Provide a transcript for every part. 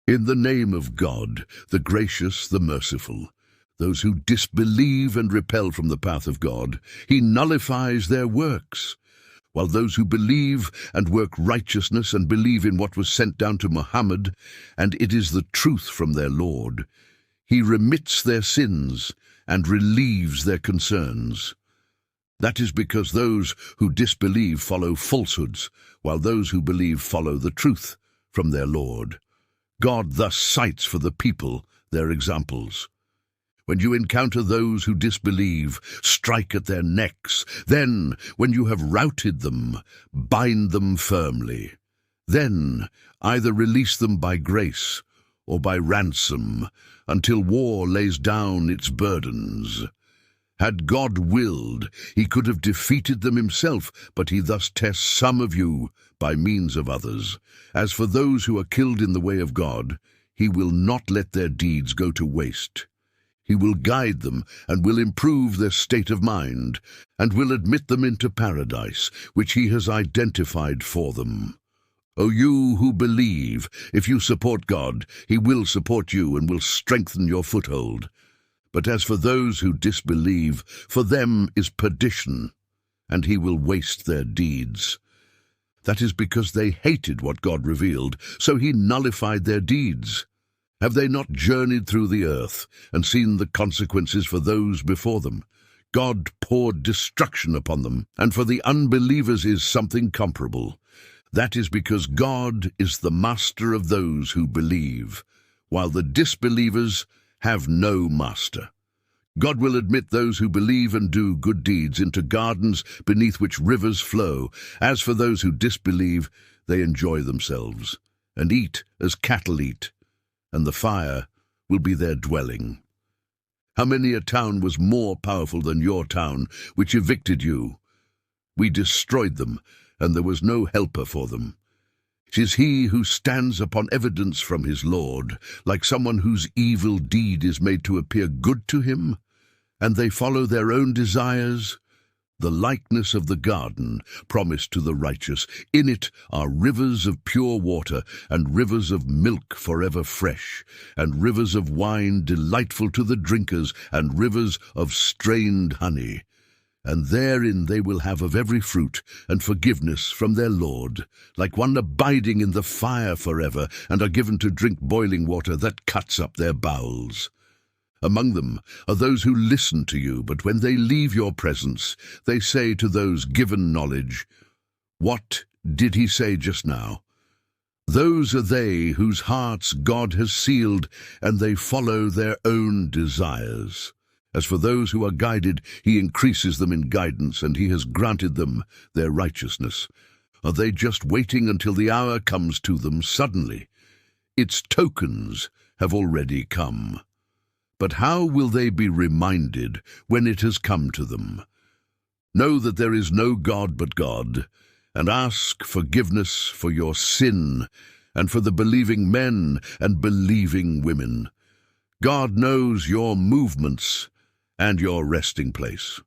In the name of God, the gracious, the merciful, those who disbelieve and repel from the path of God, he nullifies their works. While those who believe and work righteousness and believe in what was sent down to Muhammad, and it is the truth from their Lord, he remits their sins and relieves their concerns. That is because those who disbelieve follow falsehoods, while those who believe follow the truth from their Lord. God thus cites for the people their examples. When you encounter those who disbelieve, strike at their necks. Then, when you have routed them, bind them firmly. Then, either release them by grace or by ransom, until war lays down its burdens. Had God willed, he could have defeated them himself, but he thus tests some of you by means of others. As for those who are killed in the way of God, he will not let their deeds go to waste. He will guide them and will improve their state of mind, and will admit them into paradise, which he has identified for them. O you who believe, if you support God, he will support you and will strengthen your foothold. But as for those who disbelieve, for them is perdition, and he will waste their deeds. That is because they hated what God revealed, so he nullified their deeds. Have they not journeyed through the earth and seen the consequences for those before them? God poured destruction upon them, and for the unbelievers is something comparable. That is because God is the master of those who believe, while the disbelievers have no master. God will admit those who believe and do good deeds into gardens beneath which rivers flow. As for those who disbelieve, they enjoy themselves, and eat as cattle eat, and the fire will be their dwelling. How many a town was more powerful than your town, which evicted you? We destroyed them, and there was no helper for them. 'Tis he who stands upon evidence from his Lord, like someone whose evil deed is made to appear good to him, and they follow their own desires. The likeness of the garden promised to the righteous. In it are rivers of pure water, and rivers of milk forever fresh, and rivers of wine delightful to the drinkers, and rivers of strained honey. And therein they will have of every fruit, and forgiveness from their Lord, like one abiding in the fire forever, and are given to drink boiling water that cuts up their bowels. Among them are those who listen to you, but when they leave your presence, they say to those given knowledge, "What did he say just now?" Those are they whose hearts God has sealed, and they follow their own desires. As for those who are guided, he increases them in guidance, and he has granted them their righteousness. Are they just waiting until the hour comes to them suddenly? Its tokens have already come. But how will they be reminded when it has come to them? Know that there is no God but God, and ask forgiveness for your sin and for the believing men and believing women. God knows your movements and your resting place.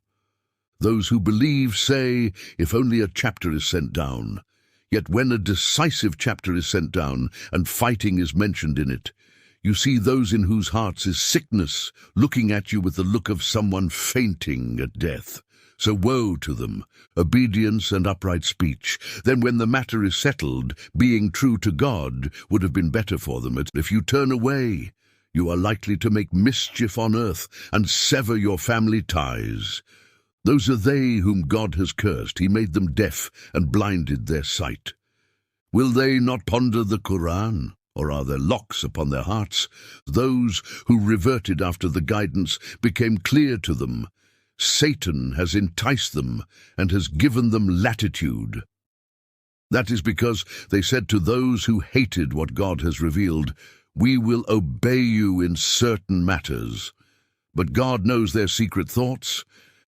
Those who believe say, if only a chapter is sent down. Yet when a decisive chapter is sent down and fighting is mentioned in it, you see those in whose hearts is sickness, looking at you with the look of someone fainting at death. So woe to them, obedience and upright speech. Then when the matter is settled, being true to God would have been better for them. If you turn away, you are likely to make mischief on earth and sever your family ties. Those are they whom God has cursed. He made them deaf and blinded their sight. Will they not ponder the Quran? Or are there locks upon their hearts? Those who reverted after the guidance became clear to them. Satan has enticed them and has given them latitude. That is because they said to those who hated what God has revealed, "We will obey you in certain matters." But God knows their secret thoughts.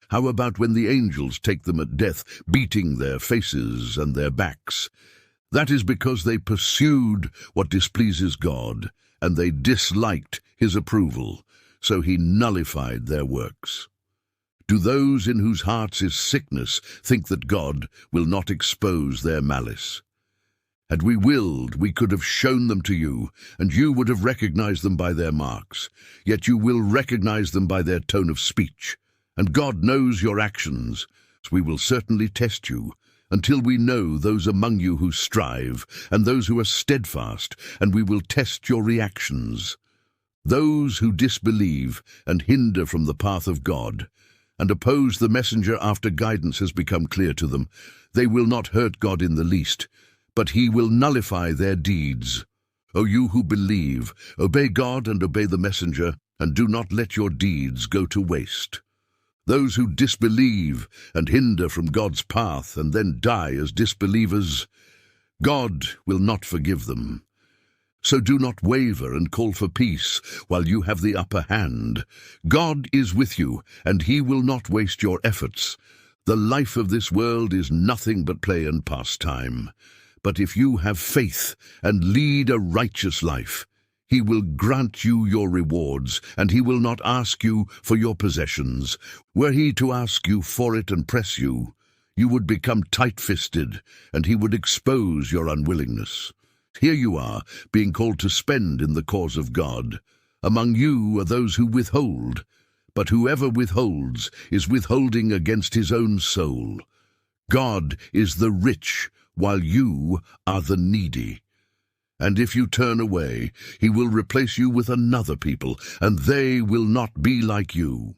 How about when the angels take them at death, beating their faces and their backs? That is because they pursued what displeases God, and they disliked his approval, so he nullified their works. Do those in whose hearts is sickness think that God will not expose their malice? Had we willed, we could have shown them to you, and you would have recognized them by their marks. Yet you will recognize them by their tone of speech. And God knows your actions. We will certainly test you, until we know those among you who strive, and those who are steadfast, and we will test your reactions. Those who disbelieve and hinder from the path of God, and oppose the messenger after guidance has become clear to them, they will not hurt God in the least, but he will nullify their deeds. O you who believe, obey God and obey the messenger, and do not let your deeds go to waste. Those who disbelieve and hinder from God's path and then die as disbelievers, God will not forgive them. So do not waver and call for peace while you have the upper hand. God is with you, and he will not waste your efforts. The life of this world is nothing but play and pastime. But if you have faith and lead a righteous life, he will grant you your rewards, and he will not ask you for your possessions. Were he to ask you for it and press you, you would become tight-fisted, and he would expose your unwillingness. Here you are, being called to spend in the cause of God. Among you are those who withhold, but whoever withholds is withholding against his own soul. God is the rich, while you are the needy. And if you turn away, he will replace you with another people, and they will not be like you.